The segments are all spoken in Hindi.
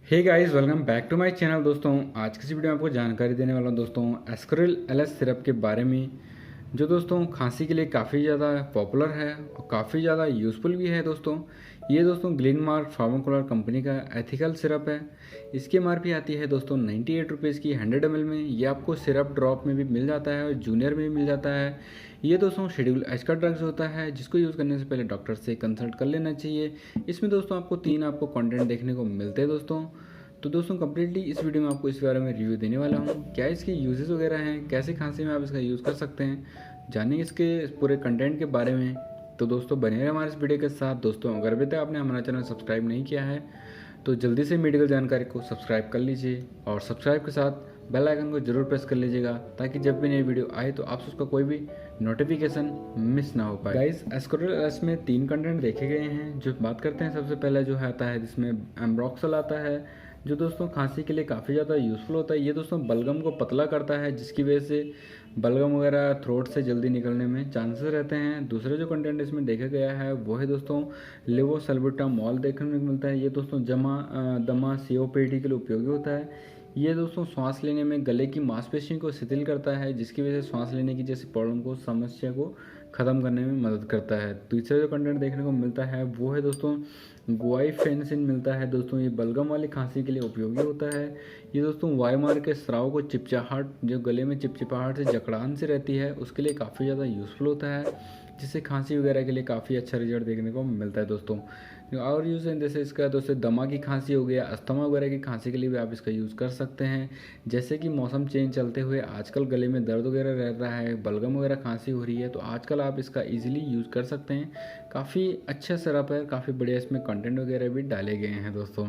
Hey guys, welcome back to my channel. दोस्तों आज की इस वीडियो में आपको जानकारी देने वाला हूं दोस्तों एस्कोरिल एलएस सिरप के बारे में, जो दोस्तों खांसी के लिए काफ़ी ज़्यादा पॉपुलर है और काफ़ी ज़्यादा यूज़फुल भी है। दोस्तों ये दोस्तों ग्लेनमार्क फार्माकोलर कंपनी का एथिकल सिरप है। इसकी एमआरपी आती है दोस्तों 98 रुपीज़ की 100 ml में। ये आपको सिरप ड्रॉप में भी मिल जाता है और जूनियर में भी मिल जाता है। ये दोस्तों शेड्यूल एच का ड्रग्स होता है, जिसको यूज़ करने से पहले डॉक्टर से कंसल्ट कर लेना चाहिए। इसमें दोस्तों आपको 3 कंटेंट देखने को मिलते हैं दोस्तों। तो दोस्तों कम्प्लीटली इस वीडियो में आपको इस बारे में रिव्यू देने वाला हूँ, क्या इसके यूजेस वगैरह हैं, कैसे खांसी में आप इसका यूज़ कर सकते हैं, जानेंगे इसके पूरे कंटेंट के बारे में। तो दोस्तों बने रहे हमारे इस वीडियो के साथ। दोस्तों अगर अभी तक आपने हमारा चैनल सब्सक्राइब नहीं किया है तो जल्दी से मेडिकल जानकारी को सब्सक्राइब कर लीजिए और सब्सक्राइब के साथ बेल आइकन को जरूर प्रेस कर लीजिएगा, ताकि जब भी नई वीडियो आए तो आपसे उसका कोई भी नोटिफिकेशन मिस ना हो पाए। गाइस एस्कोरिल एलएस में 3 कंटेंट देखे गए हैं। जो बात करते हैं सबसे पहले जो है आता है जिसमें एम्ब्रोक्सल आता है, जो दोस्तों खांसी के लिए काफ़ी ज़्यादा यूज़फुल होता है। ये दोस्तों बलगम को पतला करता है, जिसकी वजह से बलगम वगैरह थ्रोट से जल्दी निकलने में चांसेस रहते हैं। दूसरे जो कंटेंट इसमें देखा गया है वो है दोस्तों लेवोसल्बुटामॉल देखने को मिलता है। ये दोस्तों दमा सीओपीडी के लिए उपयोगी होता है। ये दोस्तों सांस लेने में गले की मांसपेशियों को शिथिल करता है, जिसकी वजह से सांस लेने की जैसी प्रॉब्लम को समस्या को ख़त्म करने में मदद करता है। तीसरा जो कंटेंट देखने को मिलता है वो है दोस्तों गुआइफेंसिन मिलता है। दोस्तों ये बलगम वाली खांसी के लिए उपयोगी होता है। ये दोस्तों वायुमार्ग के स्राव को चिपचाहट, जो गले में चिपचिपाहट से जकड़ान से रहती है, उसके लिए काफ़ी ज़्यादा यूज़फुल होता है, जिससे खांसी वगैरह के लिए काफ़ी अच्छा रिजल्ट देखने को मिलता है दोस्तों। और यूज़ है जैसे इसका दोस्तों दमा की खांसी हो गया, अस्थमा वगैरह की खांसी के लिए भी आप इसका यूज़ कर सकते हैं। जैसे कि मौसम चेंज चलते हुए आजकल गले में दर्द वगैरह रह रहा है, बलगम वगैरह खांसी हो रही है, तो आजकल आप इसका ईजिली यूज़ कर सकते हैं। काफ़ी अच्छा सिरप है, काफ़ी बढ़िया इसमें कंटेंट वगैरह भी डाले गए हैं दोस्तों।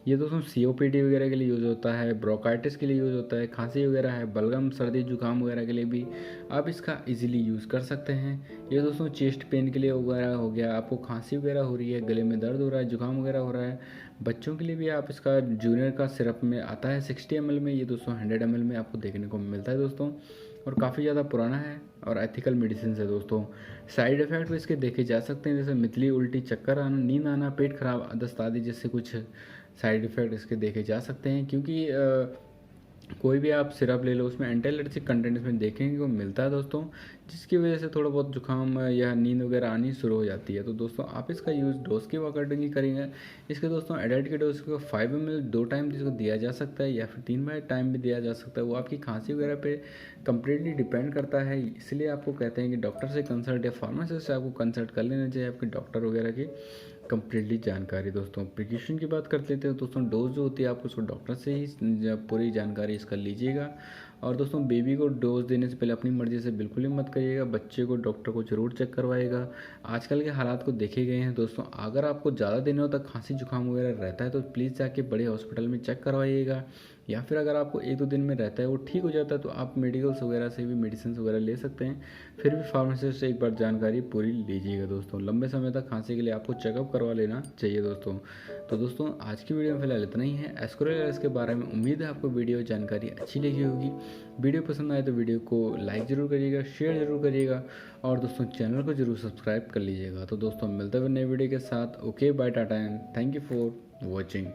ये दोस्तों सीओपीडी वगैरह के लिए यूज़ होता है, ब्रोंकाइटिस के लिए यूज़ होता है, खांसी वगैरह है, बलगम सर्दी जुकाम वगैरह के लिए भी आप इसका इजीली यूज़ कर सकते हैं। ये दोस्तों चेस्ट पेन के लिए वगैरह हो गया, आपको खांसी वगैरह हो रही है, गले में दर्द हो रहा है, जुकाम वगैरह हो रहा है, बच्चों के लिए भी आप इसका जूनियर का सिरप में आता है 60 ml में। ये दोस्तों 100 ml में आपको देखने को मिलता है दोस्तों, और काफ़ी ज़्यादा पुराना है और एथिकल मेडिसिन है दोस्तों। साइड इफ़ेक्ट भी इसके देखे जा सकते हैं, जैसे मितली, उल्टी, चक्कर आना, नींद आना, पेट खराब, दस्त आदि जैसे कुछ साइड इफ़ेक्ट इसके देखे जा सकते हैं। क्योंकि कोई भी आप सिरप ले लो उसमें एंटी एलर्जिक कंटेंट इसमें देखने को मिलता है दोस्तों, जिसकी वजह से थोड़ा बहुत जुकाम या नींद वगैरह आनी शुरू हो जाती है। तो दोस्तों आप इसका यूज़ डोज के अकॉर्डिंग ही करेंगे। इसके दोस्तों एडल्ट के डोज को 5 ml 2 टाइम जिसको दिया जा सकता है, या फिर 3 बार टाइम भी दिया जा सकता है। वो आपकी खांसी वगैरह पे कम्प्लीटली डिपेंड करता है। इसलिए आपको कहते हैं कि डॉक्टर से कंसल्ट या फार्मासिस्ट से आपको कंसल्ट कर लेना चाहिए, आपके डॉक्टर वगैरह की कम्प्लीटली जानकारी। दोस्तों प्रिकॉशन की बात कर लेते हैं। दोस्तों डोज जो होती है आपको उसको डॉक्टर से ही पूरी जानकारी इसका लीजिएगा। और दोस्तों बेबी को डोज देने से पहले अपनी मर्ज़ी से बिल्कुल ही मत करिएगा, बच्चे को डॉक्टर को ज़रूर चेक करवाइएगा। आजकल के हालात को देखे गए हैं दोस्तों, अगर आपको ज़्यादा दिनों तक खांसी जुकाम वगैरह रहता है तो प्लीज़ जाके बड़े हॉस्पिटल में चेक करवाइएगा। या फिर अगर आपको 1-2 दिन में रहता है, वो ठीक हो जाता है, तो आप मेडिकल्स वगैरह से भी मेडिसिन वगैरह ले सकते हैं। फिर भी फार्मासिस्ट से एक बार जानकारी पूरी लीजिएगा दोस्तों। लंबे समय तक खांसी के लिए आपको चेकअप करवा लेना चाहिए दोस्तों। तो दोस्तों आज की वीडियो में फिलहाल इतना ही है एस्कोरिल एलएस के बारे में। उम्मीद है आपको वीडियो जानकारी अच्छी लगी होगी। वीडियो पसंद आए तो वीडियो को लाइक ज़रूर करिएगा, शेयर ज़रूर करिएगा, और दोस्तों चैनल को ज़रूर सब्सक्राइब कर लीजिएगा। तो दोस्तों मिलते हुए नए वीडियो के साथ। Okay bye, tata and thank you for watching.